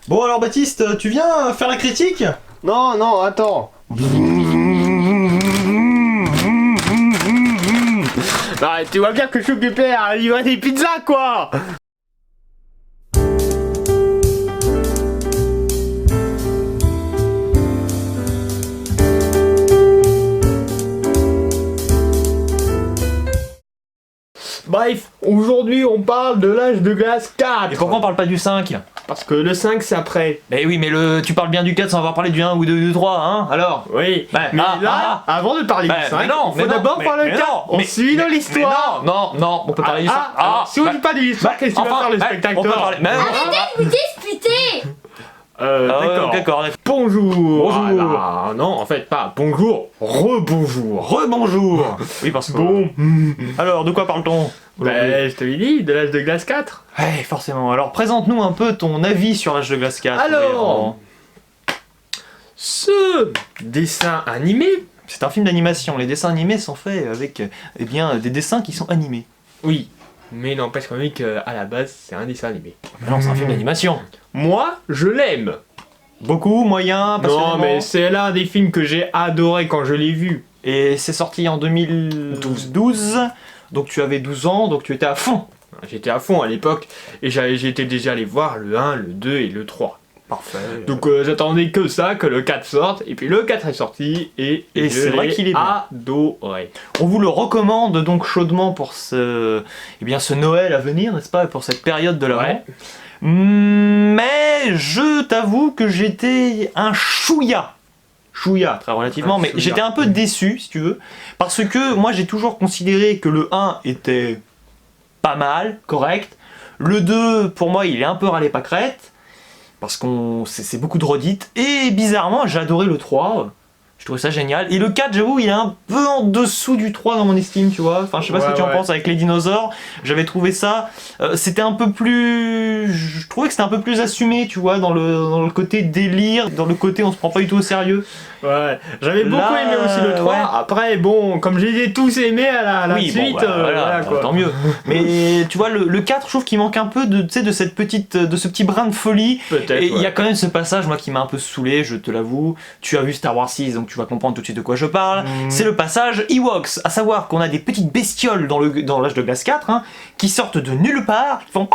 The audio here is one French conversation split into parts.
Bon alors Baptiste, tu viens faire la critique? Non, non, attends. Bah, tu vois bien que je suis occupé à livrer des pizzas, quoi. Bref, aujourd'hui on parle de l'âge de glace 4. Et pourquoi on parle pas du 5? Parce que le 5 c'est après. Mais oui, mais tu parles bien du 4 sans avoir parlé du 1 ou du 3, hein? Alors? Oui, Bah, mais là, avant de parler du 5, il faut d'abord parler du 4. On suit dans l'histoire. Non, on peut parler du 5. Si on dit pas de l'histoire, qu'est-ce que tu vas faire le spectateur? On peut parler. Arrêtez de vous disputer. D'accord. Bonjour. Ah, non, en fait, pas bonjour, rebonjour. Rebonjour. Oui, parce que... Bon. Alors, de quoi parle-t-on? Je t'avais dit, de l'âge de glace 4. Ouais, forcément. Alors, présente-nous un peu ton avis sur l'âge de glace 4. Alors, ce dessin animé... C'est un film d'animation. Les dessins animés sont faits avec des dessins qui sont animés. Oui, mais n'empêche quand même qu'à la base, c'est un dessin animé. Mais non, c'est un film d'animation. Moi, je l'aime. Beaucoup, moyen, passionnément. Non, mais c'est l'un des films que j'ai adoré quand je l'ai vu. Et c'est sorti en 2012. Donc tu avais 12 ans, donc tu étais à fond. J'étais à fond à l'époque, et j'étais déjà allé voir le 1, le 2 et le 3. Parfait. Donc j'attendais que ça, que le 4 sorte, et puis le 4 est sorti, et c'est vrai qu'il est bien. Adoré. On vous le recommande donc chaudement pour ce Noël à venir, n'est-ce pas, pour cette période de l'Avent. Ouais. Mais je t'avoue que j'étais un chouïa, très relativement, mais j'étais un peu déçu, si tu veux, parce que moi j'ai toujours considéré que le 1 était pas mal, correct. Le 2, pour moi, il est un peu râlé pas crête, parce que c'est beaucoup de redites, et bizarrement, j'ai adoré le 3. Je trouvais ça génial. Et le 4, j'avoue, il est un peu en dessous du 3 dans mon estime, tu vois. Enfin, je sais pas ce que tu en penses avec les dinosaures. J'avais trouvé ça... c'était un peu plus... Je trouvais que c'était un peu plus assumé, tu vois, dans le côté délire, dans le côté on se prend pas du tout au sérieux. Ouais, j'avais beaucoup aimé aussi le 3. Ouais. Après, bon, comme je les ai tous aimés à la suite, bon, voilà, quoi. Tant mieux. Mais tu vois, le 4, je trouve qu'il manque un peu de ce petit brin de folie. Peut-être. Et il y a quand même ce passage, moi, qui m'a un peu saoulé, je te l'avoue. Tu as vu Star Wars 6, donc tu vas comprendre tout de suite de quoi je parle. C'est le passage Ewoks, à savoir qu'on a des petites bestioles dans l'âge de glace 4, hein, qui sortent de nulle part, qui font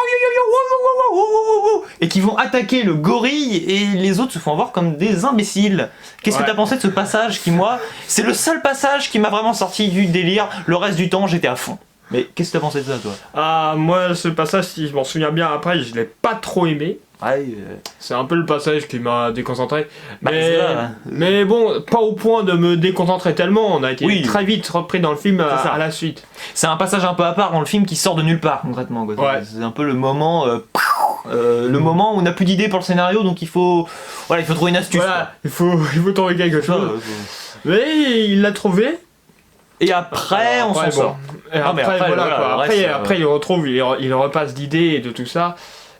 et qui vont attaquer le gorille, et les autres se font voir comme des imbéciles. Qu'est-ce que t'as pensé de ce passage qui, moi, c'est le seul passage qui m'a vraiment sorti du délire. Le reste du temps, j'étais à fond. Mais qu'est-ce que t'as pensé de ça, toi? Ah, moi, ce passage, si je m'en souviens bien, après, je l'ai pas trop aimé. Ouais, c'est un peu le passage qui m'a déconcentré. Hein. Mais bon, pas au point de me déconcentrer tellement. On a été très vite repris dans le film à la suite. C'est un passage un peu à part dans le film qui sort de nulle part, concrètement. Quoi. Ouais. C'est un peu le moment... le moment où on n'a plus d'idée pour le scénario, donc il faut trouver une astuce. Voilà, il faut trouver quelque chose. Mais il l'a trouvé. Et après, on s'en sort. Et après, il retrouve, il repasse d'idées et de tout ça.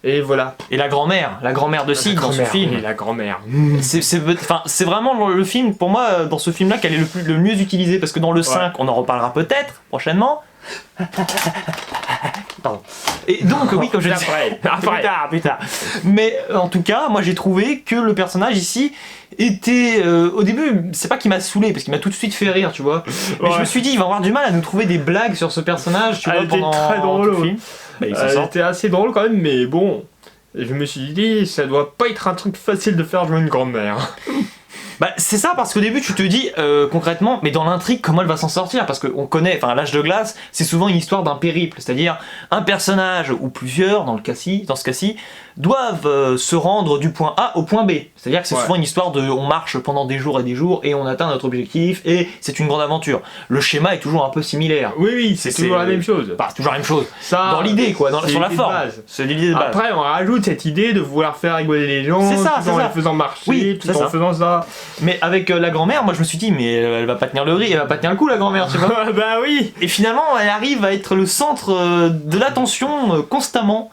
Et voilà. Et la grand-mère de Sid dans ce film. Et la grand-mère. C'est vraiment le film, pour moi, dans ce film-là, qu'elle est le mieux utilisée. Parce que dans le 5, on en reparlera peut-être prochainement. Pardon. Et donc, oui, comme je dis... Plus tard. Mais en tout cas, moi j'ai trouvé que le personnage ici était... au début, c'est pas qu'il m'a saoulé, parce qu'il m'a tout de suite fait rire, tu vois. Mais je me suis dit, il va avoir du mal à nous trouver des blagues sur ce personnage, tu vois, pendant très drôle, tout le film. C'était assez drôle quand même, mais bon... Je me suis dit, ça doit pas être un truc facile de faire jouer une grand-mère. Bah c'est ça, parce qu'au début tu te dis concrètement, mais dans l'intrigue comment elle va s'en sortir, parce qu'on connaît, enfin l'âge de glace c'est souvent une histoire d'un périple, c'est-à-dire un personnage ou plusieurs dans ce cas-ci doivent se rendre du point A au point B, c'est-à-dire que c'est souvent une histoire de on marche pendant des jours et on atteint notre objectif et c'est une grande aventure. Le schéma est toujours un peu similaire. Oui, c'est toujours la même chose. Pas toujours la même chose. Ça, dans l'idée quoi, sur la forme. C'est l'idée de base. Après on rajoute cette idée de vouloir faire rigoler les gens, tout en les faisant marcher, tout en faisant ça. Mais avec la grand-mère, moi je me suis dit, mais elle va pas tenir le riz, elle va pas tenir le coup la grand-mère, tu vois. Bah oui. Et finalement, elle arrive à être le centre de l'attention constamment,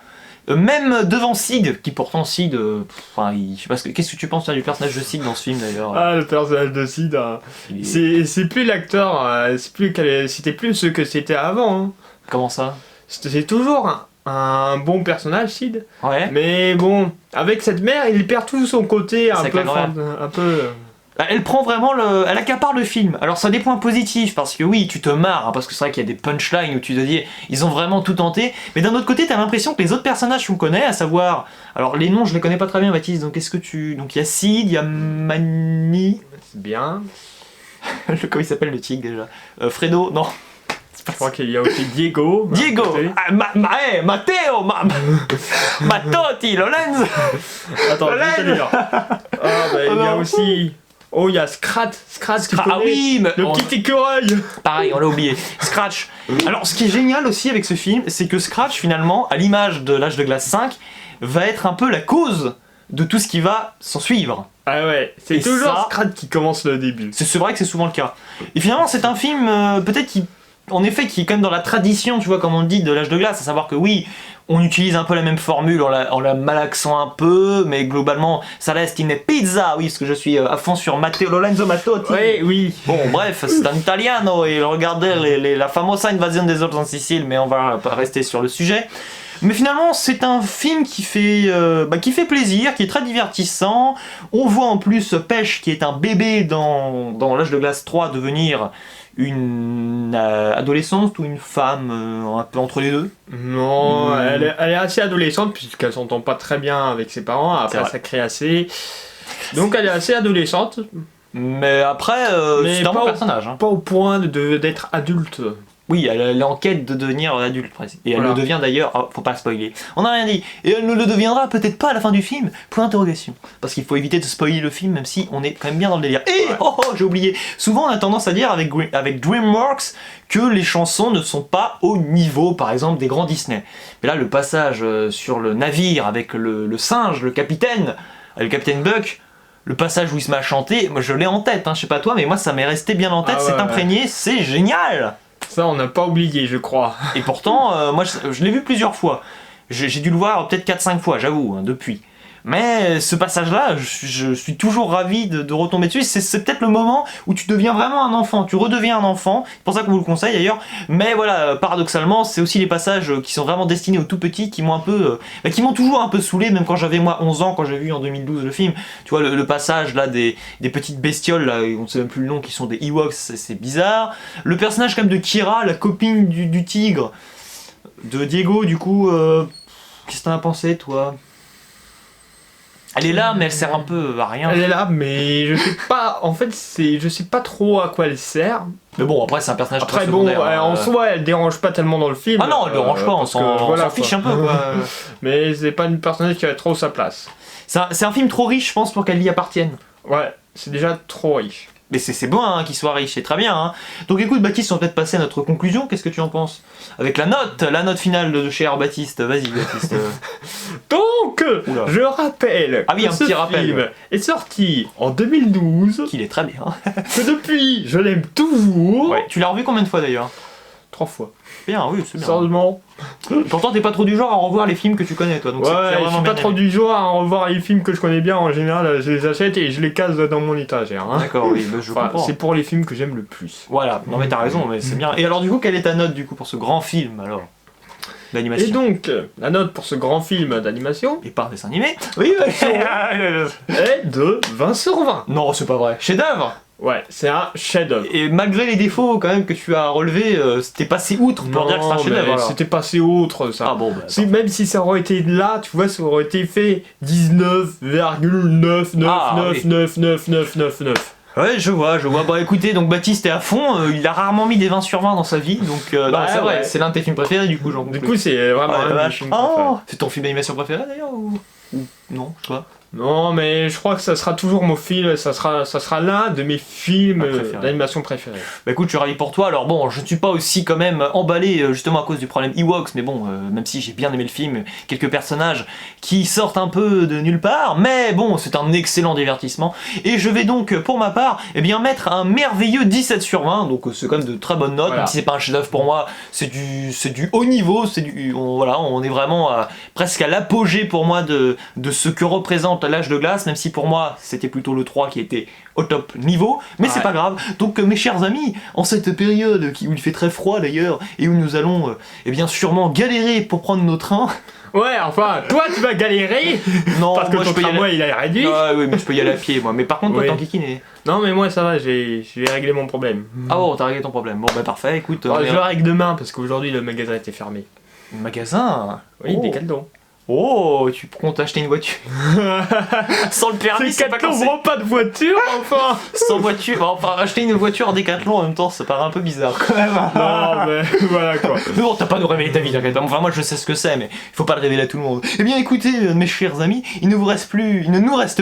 même devant Sid, qui pourtant Sid, je sais pas, qu'est-ce que tu penses du personnage de Sid dans ce film d'ailleurs? Ah, le personnage de Sid, c'est plus l'acteur, c'était plus ce que c'était avant. Hein. Comment ça? C'est toujours un bon personnage, Sid. Ouais. Mais bon, avec cette mère, il perd tout son côté C'est clair, ouais. un peu. Bah, elle prend vraiment elle accapare le film. Alors ça a des points positifs parce que oui, tu te marres, hein, parce que c'est vrai qu'il y a des punchlines où tu te dis, ils ont vraiment tout tenté. Mais d'un autre côté, t'as l'impression que les autres personnages qu'on connaît, à savoir, alors les noms, je les connais pas très bien, Baptiste. Donc donc il y a Sid, il y a Mani, C'est bien. comment il s'appelle le tigre déjà Fredo, non. Je crois qu'il y a aussi Diego. Diego, Ah, Matteo, Mattotti, Lorenzo. attends, je vais te le dire. Ah, bah, il y a aussi. Oh, il y a Scrat, tu Ah connais oui, mais le petit écureuil. pareil, on l'a oublié. Scratch. Alors, ce qui est génial aussi avec ce film, c'est que Scratch, finalement, à l'image de l'âge de glace 5, va être un peu la cause de tout ce qui va s'en suivre. Ah ouais, c'est Et toujours ça- Scrat qui commence le début. C'est vrai que c'est souvent le cas. Et finalement, c'est un film, peut-être qui, en effet, qui est quand même dans la tradition, tu vois, comme on dit, de l'âge de glace, à savoir que oui, on utilise un peu la même formule en la malaxant un peu, mais globalement, ça reste une pizza, oui, parce que je suis à fond sur Matteo Lorenzo Mattotti. Ouais, oui. Bon, bref, c'est un italiano et il regardait la fameuse invasion des autres en Sicile, mais on va pas rester sur le sujet. Mais finalement, c'est un film qui fait plaisir, qui est très divertissant. On voit en plus Pêche, qui est un bébé dans l'âge de glace 3, devenir une adolescente ou une femme un peu entre les deux. Non, elle est assez adolescente puisqu'elle s'entend pas très bien avec ses parents. C'est Après, vrai. ça crée assez. Donc, elle est assez adolescente, Mais après, Mais c'est un pas bon au- personnage. Hein. pas au point d'être adulte. Oui, elle est en quête de devenir adulte, presque. Et elle Voilà. le devient d'ailleurs, faut pas le spoiler. On n'a rien dit. Et elle ne le deviendra peut-être pas à la fin du film, point d'interrogation. Parce qu'il faut éviter de spoiler le film, même si on est quand même bien dans le délire. Et, j'ai oublié. Souvent, on a tendance à dire avec DreamWorks que les chansons ne sont pas au niveau, par exemple, des grands Disney. Mais là, le passage sur le navire avec le singe, le capitaine Buck, le passage où il se met à chanter, moi je l'ai en tête, hein, je sais pas toi, mais moi ça m'est resté bien en tête, Ah ouais, c'est ouais. imprégné, c'est génial! Ça, on n'a pas oublié, je crois. Et pourtant, moi je l'ai vu plusieurs fois. J'ai dû le voir peut-être 4-5 fois, j'avoue, hein, depuis. Mais ce passage-là, je suis toujours ravi de retomber dessus. C'est peut-être le moment où tu deviens vraiment un enfant, tu redeviens un enfant, c'est pour ça qu'on vous le conseille d'ailleurs. Mais voilà, paradoxalement, c'est aussi les passages qui sont vraiment destinés aux tout petits qui m'ont un peu, qui m'ont toujours un peu saoulé, même quand j'avais moi 11 ans, quand j'ai vu en 2012 le film. Tu vois, le passage là des petites bestioles, là, on ne sait même plus le nom, qui sont des Ewoks, c'est bizarre. Le personnage quand même de Kira, la copine du tigre, de Diego, du coup, qu'est-ce que t'en as pensé toi? Elle est là, mais elle sert un peu à rien. Elle est là, mais je sais pas. En fait, je sais pas trop à quoi elle sert. Mais bon, après, c'est un personnage Après, très bon, secondaire. en soi, elle dérange pas tellement dans le film. Ah non, elle dérange pas, on parce que, s'en voilà, s'en fiche quoi. un peu, quoi. Mais c'est pas une personnage qui a trop sa place. C'est un film trop riche, je pense, pour qu'elle y appartienne. Ouais, c'est déjà trop riche. Mais c'est bon hein, qu'il soit riche, c'est très bien. Hein. Donc écoute, Baptiste, on va peut-être passer à notre conclusion. Qu'est-ce que tu en penses? Avec la note finale de cher Baptiste. Vas-y, Baptiste. Donc, Oula. je rappelle Ah oui, que un ce petit rappel, film ouais. est sorti en 2012, Qu'il est très bien. que depuis, je l'aime toujours. Ouais. Tu l'as revu combien de fois d'ailleurs? 3 fois. Bien, oui, c'est bien. Sérieusement. Pourtant, t'es pas trop du genre à revoir les films que tu connais, toi. Donc c'est Ouais, c'est je vraiment suis pas bien trop aimé. du genre à revoir les films que je connais bien. En général, je les achète et je les case dans mon étagère. Hein. D'accord, oui, bah, je Enfin, comprends. c'est pour les films que j'aime le plus. Voilà, non mais t'as raison, mais c'est bien. Et alors du coup, quelle est ta note du coup pour ce grand film alors d'animation? Et donc, la note pour ce grand film d'animation Et par dessin animé? Oui, est de 20 sur 20. Non, c'est pas vrai. Chef-d'œuvre. Ouais, c'est un chef-d'œuvre. Et malgré les défauts quand même que tu as relevés, c'était passé outre pour dire que c'est un Non, chef-d'œuvre. mais alors. c'était passé autre ça. Ah bon, bah. Même si ça aurait été là, tu vois, ça aurait été fait 19,9999999. Ouais, je vois. Bah écoutez, donc Baptiste est à fond, il a rarement mis des 20 sur 20 dans sa vie, donc non, Bah, c'est vrai, ouais. c'est l'un de tes films préférés du coup, j'en Du conclus. coup, c'est vraiment Ah, la un de mes vache. films préférés. Oh, c'est ton film d'animation préféré d'ailleurs ou non, je sais pas. Non, mais je crois que ça sera toujours mon film, ça sera l'un de mes films Préférés. d'animation préférés. Bah écoute, je suis ravi pour toi. Alors bon, je ne suis pas aussi quand même emballé justement à cause du problème Ewoks, mais bon, même si j'ai bien aimé le film, quelques personnages qui sortent un peu de nulle part, mais bon, c'est un excellent divertissement. Et je vais donc, pour ma part, eh bien mettre un merveilleux 17 sur 20, donc c'est quand même de très bonnes notes, Voilà. même si c'est pas un chef-d'œuvre pour moi, c'est du haut niveau, on est vraiment presque à l'apogée pour moi de ce que représente l'âge de glace, même si pour moi c'était plutôt le 3 qui était au top niveau, mais c'est pas grave. Donc mes chers amis, en cette période où il fait très froid d'ailleurs, et où nous allons eh bien sûrement galérer pour prendre nos trains. Ouais, enfin, toi tu vas galérer Non, parce que moi ton je peux y tramway aller. il a réduit. Ah oui, mais je peux y aller à pied moi. Mais par contre, toi Oui. t'es en kikiné. Non, mais moi ça va, j'ai réglé mon problème. Ah bon, t'as réglé ton problème. Bon bah parfait, écoute. Je le règle demain parce qu'aujourd'hui le magasin était fermé. Magasin. Oui, Oh. Decathlon. Oh, tu comptes acheter une voiture sans le permis, c'est pas Decathlon comme ça. vend pas de voiture, enfin. Sans voiture, bon, enfin acheter une voiture en Décathlon en même temps, ça paraît un peu bizarre quand même. Non, mais voilà quoi. Mais bon, t'as pas de révéler ta vie, t'inquiète pas. Enfin, moi je sais ce que c'est, mais il faut pas le révéler à tout le monde. Eh bien, écoutez, mes chers amis, il ne nous reste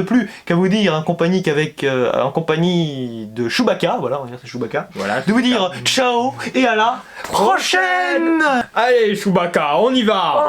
plus qu'à vous dire, en compagnie de Chewbacca, voilà, on va dire c'est Chewbacca, Voilà. de vous dire ciao et à la prochaine. Allez, Chewbacca, on y va.